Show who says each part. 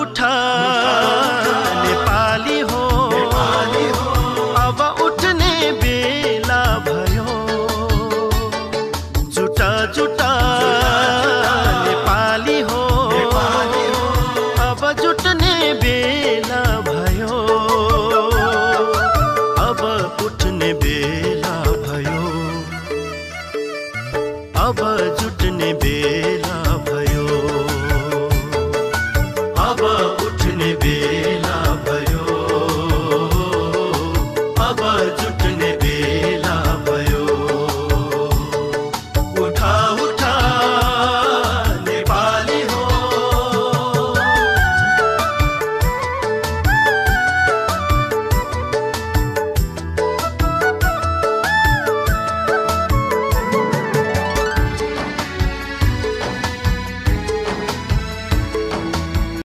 Speaker 1: उठा नेपाली हो, अब उठ्ने बेला भयो। जुटा जुटा नेपाली हो, अब जुट्ने बेला भयो। अब उठ्ने बेला भयो, अब जुट्ने बेला भयो। अब